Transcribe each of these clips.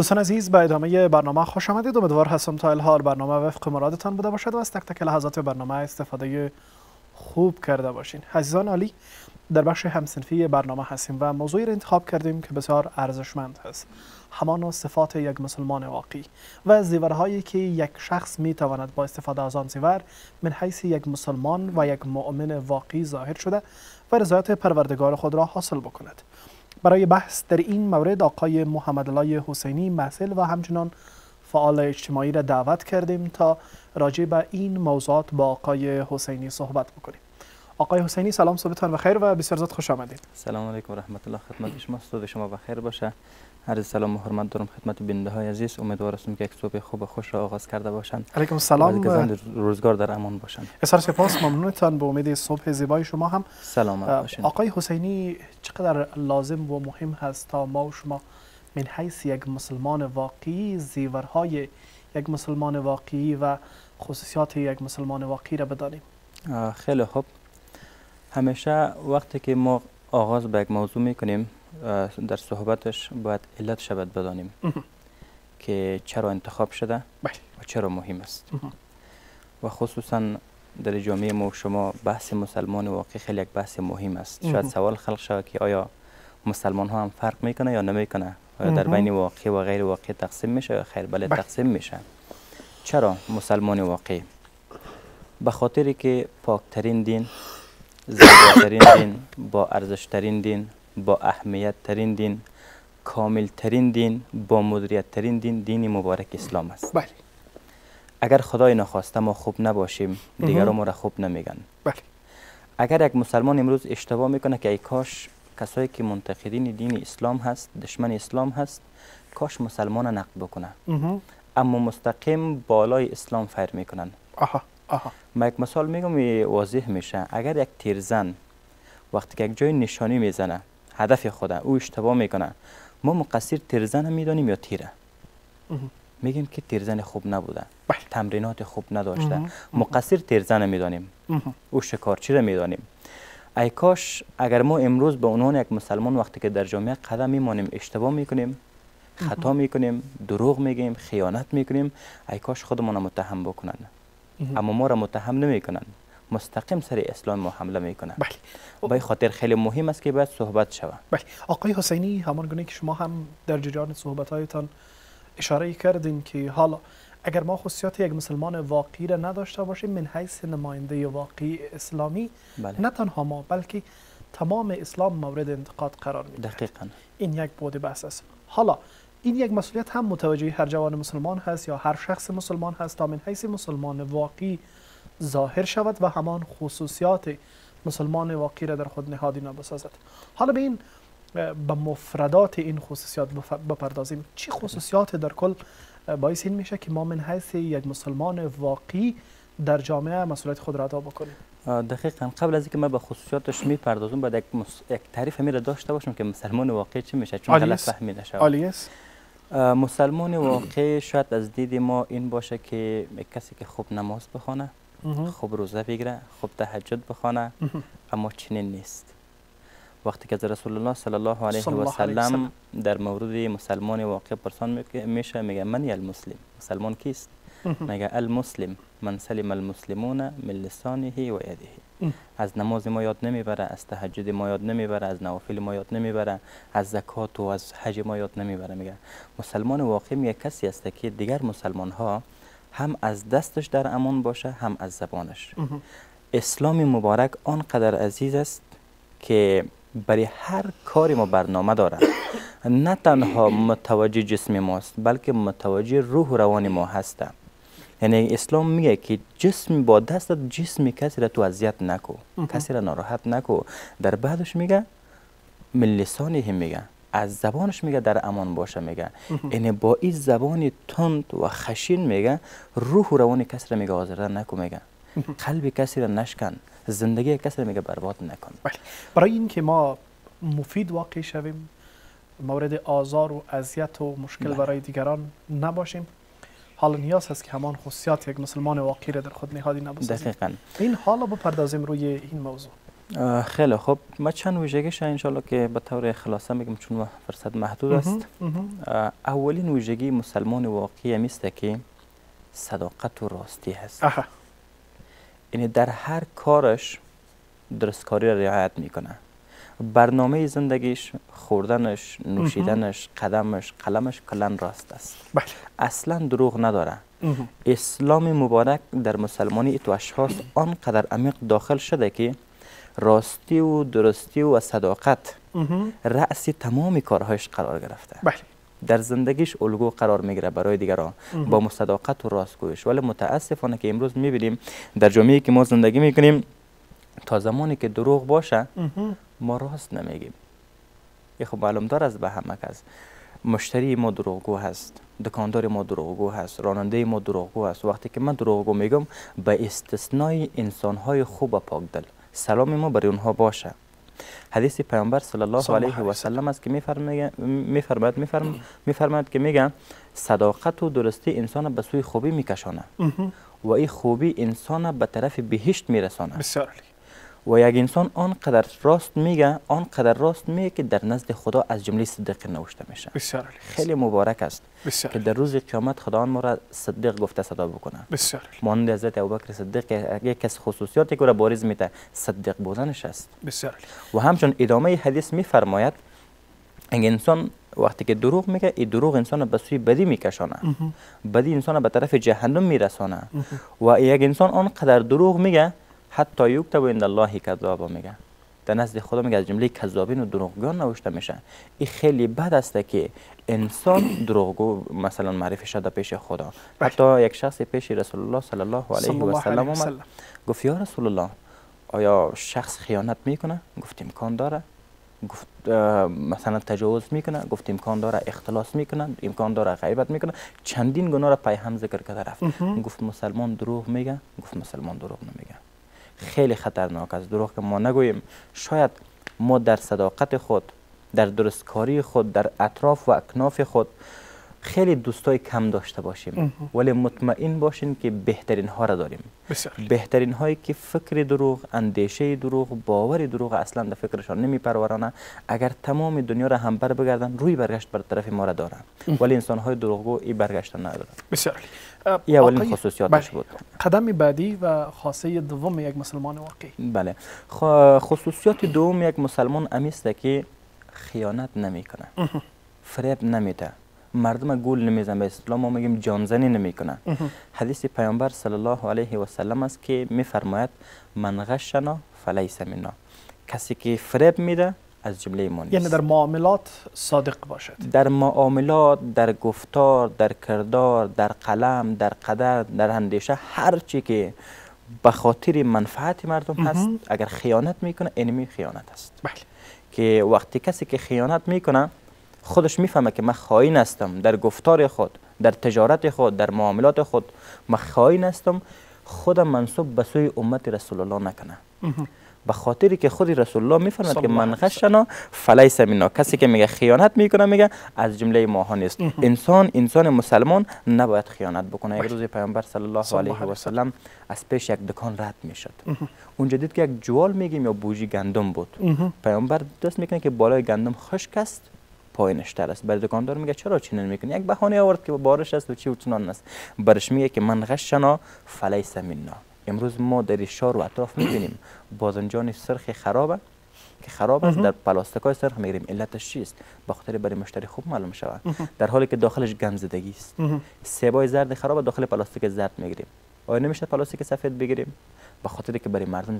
دوستان عزیز، به ادامه برنامه خوش آمدید. امیدوار هستم تا الحال برنامه وفق مرادتان بوده باشد و از تک تک لحظات برنامه استفاده خوب کرده باشین. عزیزان عالی، در بخش همصنفی برنامه هستیم و موضوعی را انتخاب کردیم که بسیار ارزشمند است، همان صفات یک مسلمان واقعی و زیورهایی که یک شخص می تواند با استفاده از آن زیور من حیث یک مسلمان و یک مؤمن واقعی ظاهر شده و رضایت پروردگار خود را حاصل بکند. برای بحث در این مورد آقای محمدالله حسینی محصل و همچنان فعال اجتماعی را دعوت کردیم تا راجع به این موضوعات با آقای حسینی صحبت بکنیم. آقای حسینی، سلام، صبحتان بخیر و بسیار زود خوش آمدید. سلام علیکم و رحمت الله خدمت شما. صبح شما بخیر باشه. عرض سلام و حرمت دارم خدمت بیننده های عزیز. امیدوار هستم که یک صبح خوب و خوش را آغاز کرده باشند. علیکم السلام و روزگار در امان باشند. بسیار سپاس، ممنونتان. به امید صبح زیبای شما هم سلامت باشین. آقای حسینی، چقدر لازم و مهم هست تا ما و شما من حیث یک مسلمان واقعی زیورهای یک مسلمان واقعی و خصوصیات یک مسلمان واقعی را بدانیم؟ خیلی خوب. همیشه وقتی که ما آغاز به یک موضوع میکنیم در صحبتش باید علت شود بدانیم که چرا انتخاب شده و چرا مهم است. و خصوصا در جامعه ما و شما بحث مسلمان واقعی خیلی یک بحث مهم است. شاید سوال خلق شود که آیا مسلمان ها هم فرق میکنه یا نمیکنه؟ آیا در بین واقعی و غیر واقعی تقسیم میشه یا خیر؟ بله، تقسیم میشه. چرا مسلمان واقعی؟ به خاطری که پاکترین دین، زیباترین دین، با ارزشترین دین، با اهمیت ترین دین، کامل ترین دین، با مدیریت ترین دین، دین مبارک اسلام است. بله. اگر خدای نخواسته ما خوب نباشیم، دیگران ما را خوب نمیگن. بله. اگر یک مسلمان امروز اشتباه میکنه که ای کاش کسایی که منتقدین دین اسلام هست، دشمن اسلام هست، کاش مسلمان نقد بکنه، اما مستقیم بالای اسلام فیر میکنن. ما یک مثال میگم واضح میشه. اگر یک تیرزن وقتی که یک جای نشانی میزنه هدف خود او اشتباه میکنه، ما مقصر تیرزن میدانیم یا تیره؟ میگیم که تیرزن خوب نبوده، تمرینات خوب نداشته. مقصر تیرزن میدانیم، او شکارچی را میدانیم. ای کاش اگر ما امروز به عنوان یک مسلمان وقتی که در جامعه قدم میمانیم اشتباه میکنیم، خطا میکنیم، دروغ میگیم، خیانت میکنیم، ای کاش خودمون را متهم بکنن. اما ما را متهم نمیکنن، مستقیم سر اسلام ما حمله میکنن. به خاطر خیلی مهم است که باید صحبت شود. بله. آقای حسینی، همان گونه که شما هم در جریان صحبت‌هایتان اشاره کردین که حالا اگر ما خصوصیات یک مسلمان واقعی را نداشته باشیم من حیث نماینده واقعی اسلامی، نه تنها ما بلکه تمام اسلام مورد انتقاد قرار میگیرد. دقیقاً. این یک بود بحث است. حالا این یک مسئولیت هم متوجه هر جوان مسلمان هست یا هر شخص مسلمان هست تا من حیث مسلمان واقعی ظاهر شود و همان خصوصیات مسلمان واقعی را در خود نهادینه بسازد. حالا به این به مفردات این خصوصیات بپردازیم. چی خصوصیات در کل باعث این میشه که ما من حیث یک مسلمان واقعی در جامعه مسئولیت خود را ادا بکنیم؟ دقیقاً. قبل از اینکه ما به خصوصیاتش میپردازم باید یک تعریف را داشته باشم که مسلمان واقعی چی میشه، چون غلط فهمیده شود. عالی است. مسلمان واقعی شاید از دید ما این باشه که کسی که خوب نماز بخونه، خوب روزه بگیره، خوب تهجد بخونه، اما چنین نیست. وقتی که از رسول الله صلی الله علیه و سلم در مورد مسلمان واقعی پرسان میشه، میگه من المسلم، مسلمان کیست؟ میگه المسلم من سلم المسلمون من لسانه و یده. از نماز ما یاد نمیبره، از تهجد ما یاد نمیبره، از نوافل ما یاد نمیبره، از زکات و از حج ما یاد نمیبره. میگه مسلمان واقعی میگه کسی است که دیگر مسلمان ها هم از دستش در امان باشه هم از زبانش. اسلام مبارک آنقدر عزیز است که برای هر کاری ما برنامه داره. نه تنها متوجه جسم ماست بلکه متوجه روح و روان ما هسته. یعنی اسلام میگه که جسم با دستت جسم کسی را تو اذیت نکو، کسی را ناراحت نکو. در بعدش میگه من لسانه، میگه از زبانش میگه در امان باشه. میگه یعنی با این زبان تند و خشین میگه روح و روان کسی را میگه آزرده نکو، میگه قلب کسی را نشکن، زندگی کسی را میگه برباد نکن. برای اینکه ما مفید واقع شویم، مورد آزار و اذیت و مشکل برای دیگران نباشیم، حالا نیاز هست که همان خصوصیات یک مسلمان واقعی را در خود نهادی نبسازیم. دقیقاً. این حالا بپردازیم روی این موضوع. خیلی خوب، ما چند ویژگیش انشالله که به طور خلاصه میگم چون فرصت محدود است. اولین ویژگی مسلمان واقعی میسته که صداقت و راستی هست. یعنی در هر کارش درستکاری را رعایت میکنه. برنامه زندگیش، خوردنش، نوشیدنش، قدمش، قلمش کلن راست است. اصلا دروغ نداره. اسلام مبارک در مسلمانی تو اشخاص آنقدر عمیق داخل شده که راستی و درستی و صداقت رأس تمام کارهایش قرار گرفته. در زندگیش الگو قرار میگیره برای دیگران با صداقت و راستگویش. ولی متاسفانه که امروز میبینیم در جامعه که ما زندگی میکنیم تا زمانی که دروغ باشه ما راست نمیگیم. یه خب معلوم دار است به همه کس. مشتری ما دروغگو هست، دکاندار ما دروغگو هست، راننده ما دروغگو هست. وقتی که من دروغگو میگم به استثنای انسانهای خوب و پاکدل، سلام ما برای اونها باشه. حدیث پیامبر صلی الله علیه و سلم است که میفرماید که میگه صداقت و درستی انسان به سوی خوبی میکشانه و این خوبی انسان به طرف بهشت میرسانه. بسیار عالی. و یک انسان آنقدر راست میگه که در نزد خدا از جمله صدیق نوشته میشه. بسیار عالی. خیلی مبارک است که در روز قیامت خدا ما را صدیق گفته صدا بکنه. بسیار عالی. مانند حضرت ابوبکر صدیق یک از خصوصیاتی که را بارز میته صدیق بودنش است. بسیار عالی. و همچون ادامه حدیث میفرماید اگه انسان وقتی که دروغ میگه این دروغ انسان به سوی بدی میکشانه، بدی انسان به طرف جهنم میرسانه. و یک انسان آنقدر دروغ میگه حتی یکتب عند الله کذابا میگه، در نزد خدا میگه از جمله کذابین و دروغگویان نوشته میشه. این خیلی بد است که انسان دروغگو مثلا معرفی شده پیش خدا. حتی یک شخص پیش رسول الله صلی الله علیه و سلم اومد گفت یا رسول الله آیا شخص خیانت میکنه؟ گفت امکان داره. گفت مثلا تجاوز میکنه؟ گفت امکان داره. اختلاس میکنه؟ امکان داره. غیبت میکنه؟ چندین گناه را پای هم ذکر کرده رفت. گفت مسلمان دروغ میگه؟ گفت مسلمان دروغ نمیگه. خیلی خطرناک است دروغ که ما نگوییم. شاید ما در صداقت خود، در درستکاری خود، در اطراف و اکناف خود خیلی دوستای کم داشته باشیم ولی مطمئن باشین که بهترین ها را داریم. بهترین هایی که فکر دروغ، اندیشه دروغ، باور دروغ اصلا در فکرشان نمی پرورانه. اگر تمام دنیا را هم بر بگردن روی برگشت بر طرف ما را دارن ولی انسان های دروغگو این برگشت ندارن. بسیار عالی. این اولین خصوصیاتش بود. قدم بعدی و خاصه دوم یک مسلمان واقعی. بله. خصوصیات دوم یک مسلمان امیسته که خیانت نمیکنه، فریب نمیده، مردم گول نمیزنه. به اسلام ما میگیم جانزنی نمیکنه. حدیث پیامبر صلی الله علیه و سلم است که میفرماید من غشنا فلیس منا، کسی که فریب میده از جمله ما نیست. یعنی در معاملات صادق باشد، در معاملات، در گفتار، در کردار، در قلم، در قدر، در اندیشه، هر چی که به خاطر منفعت مردم هست اگر خیانت میکنه اینمی خیانت است. بله. که وقتی کسی که خیانت میکنه خودش میفهمه که من خائن هستم، در گفتار خود، در تجارت خود، در معاملات خود من خائن هستم، خودم منسوب به سوی امت رسول الله نکنه. به خاطری که خود رسول الله میفرماید که من غشنا فلیس منا، کسی که میگه خیانت میکنه میگه از جمله ماها نیست. انسان مسلمان نباید خیانت بکنه. یک روز پیامبر صلی الله علیه و سلم از پیش یک دکان رد میشد. اونجا دید که یک جوال میگیم یا بوجی گندم بود. پیامبر دست میکنه که بالای گندم خشک است، پایینش تر است. بر دکاندار میگه چرا چنین میکنی؟ یک بهانه آورد که بارش است و چی و چنان است. برش میگه که من غشنا فلیس منا. امروز ما در شهر و اطراف میبینیم بازنجان سرخ خرابه که خراب است، در پلاستیکای سرخ میگیریم. علتش چیست؟ به خاطر برای مشتری خوب معلوم شود، در حالی که داخلش گند زدگی است. سیبای زرد خراب داخل پلاستیک زرد میگیریم. آیا نمیشه پلاستیک سفید بگیریم؟ به خاطر که برای مردم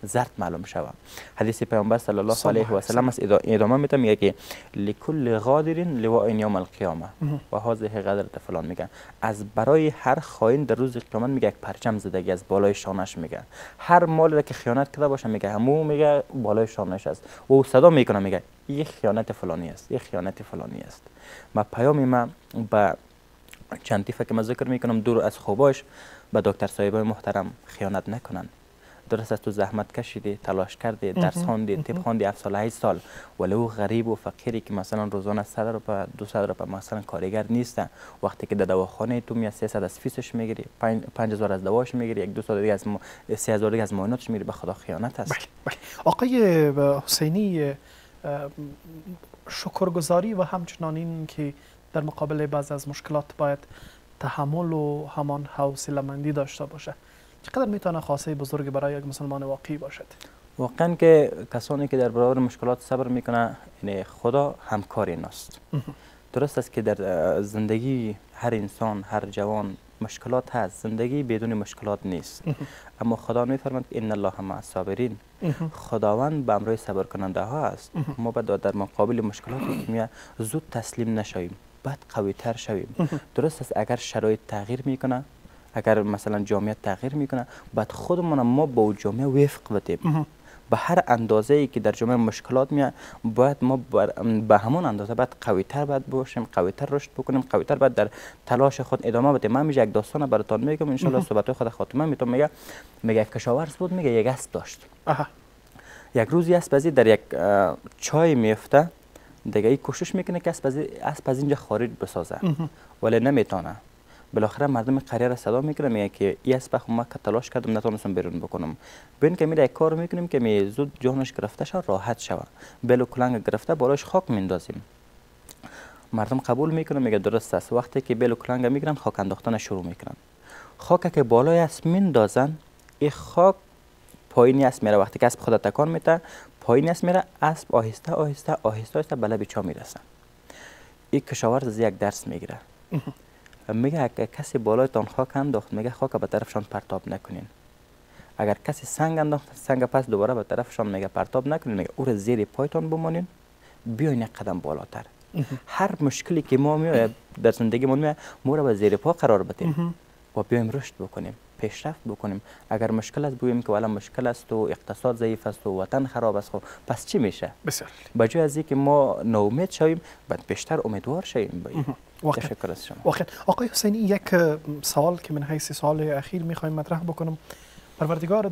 زرد معلوم شود. حدیث پیامبر صلی الله علیه و سلم است ادامه میده میگه که لکل غادر لواء یوم القیامه و هذه غدرت فلان. میگه از برای هر خائن در روز قیامت میگه یک پرچم زدگی از بالای شانش. میگه هر مالی را که خیانت کرده باشه میگه همو میگه بالای شانش است و او صدا میکنه میگه این خیانت فلانی است، این خیانت فلانی است. ما پیامی ما با چند تیفه که من ذکر میکنم دور از خوباش به دکتر صاحبای محترم خیانت نکنن. درست است تو زحمت کشیدی، تلاش کردی، درس خواندی، طب خواندی 7 سال 8 سال، ولی او غریب و فقیری که مثلا روزانه 100 روپیه 200 روپیه مثلا کارگر نیست، وقتی که در دواخانه تو میاد 300 از فیسش میگیری، 5000 از دواش میگیری، 1-2 دیگه از 3000 دیگه از معایناتش میگیری، به خدا خیانت است. بله. آقای حسینی، شکرگزاری و همچنان این که در مقابل بعض از مشکلات باید تحمل و همان حوصله‌مندی داشته باشه، چقدر میتونه خاصه بزرگ برای یک مسلمان واقعی باشد؟ واقعا که کسانی که در برابر مشکلات صبر میکنه، یعنی خدا همکار ایناست. درست است که در زندگی هر انسان، هر جوان مشکلات هست، زندگی بدون مشکلات نیست، اما خدا میفرماید که ان الله مع الصابرین، خداوند به همراه صبر کننده ها است. ما باید در مقابل مشکلاتی که میاد زود تسلیم نشویم، بعد قوی تر شویم. درست است اگر شرایط تغییر میکنه، اگر مثلا جامعه تغییر میکنه، بعد خودمون ما با اون جامعه وفق بدیم. به هر اندازه ای که در جامعه مشکلات میاد، باید ما به همون اندازه باید قوی تر باید باشیم، قوی تر رشد بکنیم، قوی تر باید در تلاش خود ادامه بدیم. من میگم یک داستان براتون میگم ان شاء الله صحبت خود خاتمه میتون. میگه یک کشاورز بود، میگه یک اسب داشت. یک روزی اسب از در یک چای میفته، دیگه ای کوشش میکنه که اسب از اینجا خارج بسازه، ولی نمیتونه. بالاخره مردم قریه را صدا میکنه، میگه که این اسب خو ما تلاش کردم نتونستم بیرون بکنم. ببین که میره یک کار میکنیم که می زود جانش گرفته شه، راحت شوه. بلو کلنگ گرفته بالاش خاک میندازیم. مردم قبول میکنه، میگه درست است. وقتی که بلو کلنگ میگیرن، خاک انداختن شروع میکنن. خاک که بالای اسب میندازن، این خاک پایینی اسب میره. وقتی که اسب خود تکان میده، پایینی اسب میره، اسب آهسته آهسته آهسته آهسته به لب چاه میرسه. این کشاورز از یک درس میگیره. میگه اگر کسی بالای تان خاک انداخت، میگه خاک به طرفشان پرتاب نکنین. اگر کسی سنگ انداخت، سنگ پس دوباره به طرفشان میگه پرتاب نکنین، میگه او را زیر پایتان بمانین، بیاین یک قدم بالاتر. هر مشکلی که ما میاد در زندگی ما میاد، ما را به زیر پا قرار بدیم و بیایم رشد بکنیم، پیشرفت بکنیم. اگر مشکل است بگوییم که والا مشکل است و اقتصاد ضعیف است و وطن خراب است، خب پس چی میشه؟ بسیار بجای از اینکه ما ناامید شویم، بعد بیشتر امیدوار شویم. تشکر از شما. واقعا آقای حسینی، یک سوال که من حیث سوال اخیر میخوایم مطرح بکنم. پروردگار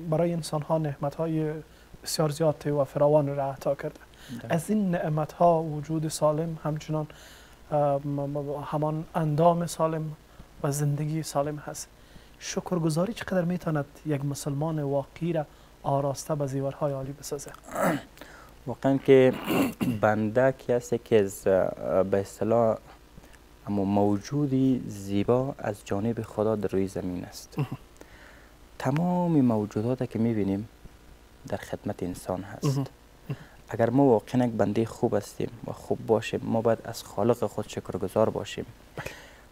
برای انسان ها نعمت های بسیار زیاد و فراوان را عطا کرده. از این نعمت ها وجود سالم، همچنان همان اندام سالم و زندگی سالم هست. شکرگزاری چقدر میتواند یک مسلمان واقعی را آراسته به زیورهای عالی بسازه؟ واقعا که بنده کسی که به اصطلاح موجودی زیبا از جانب خدا در روی زمین است. تمام موجوداتی که میبینیم در خدمت انسان هست. اگر ما واقعا یک بنده خوب هستیم و خوب باشیم، ما باید از خالق خود شکرگزار باشیم،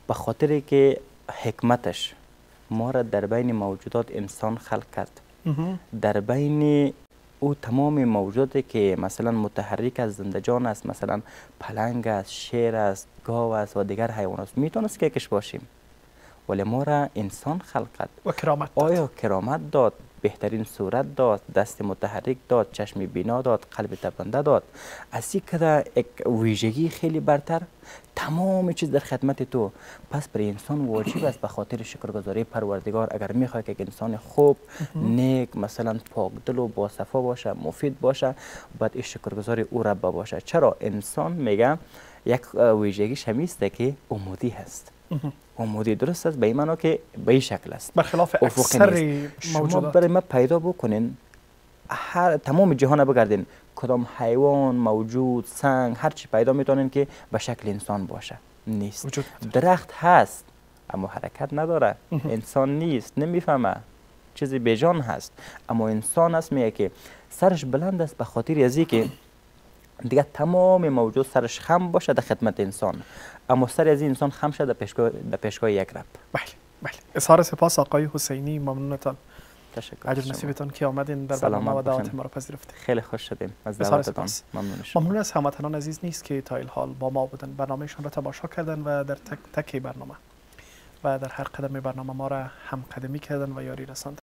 به خاطر که حکمتش ما را در بین موجودات انسان خلق کرد. در بین او تمام موجوداتی که مثلا متحرک از زنده جان است، مثلا پلنگ است، شیر است، گاو است و دیگر حیوانات، میتونست که یکش باشیم، ولی ما را انسان خلق کرد و کرامت داد. آیا کرامت داد، بهترین صورت داد، دست متحرک داد، چشم بینا داد، قلب تپنده داد. از این که یک ویژگی خیلی برتر، تمام چیز در خدمت تو. پس برای انسان واجب است به خاطر شکرگزاری پروردگار، اگر میخواد که یک انسان خوب، نیک، مثلا پاک دل و باصفا باشه، مفید باشه، باید این شکرگزاری او رب باشه. چرا؟ انسان میگه یک ویژگیش همیسته که امیدی هست. امیدی درست است به این معنا که به این شکل است، برخلاف اکثر موجودات. شما برای ما پیدا بکنین، تمام جهان بگردین، کدام حیوان، موجود، سنگ، هر چی پیدا میتونین که به شکل انسان باشه؟ نیست. درخت هست اما حرکت نداره. انسان نیست، نمیفهمه، چیزی بیجان هست. اما انسان است میگه که سرش بلند است به خاطر از اینکه دیگه تمام موجود سرش خم باشه در خدمت انسان، اما سر از این انسان خم شده در پیشگاه یک رب. بله. اظهار سپاس آقای حسینی، ممنونتان. تشکر. عجب نصیبتان که آمدین در برنامه و دعوت ما را پذیرفتید. خیلی خوش شدیم از دعوتتان. ممنون شما. ممنون از هموطنان عزیز نیست که تا الحال با ما بودن، برنامهشان را تماشا کردن و در تک تک برنامه و در هر قدم برنامه ما را هم قدمی کردن و یاری رساندن.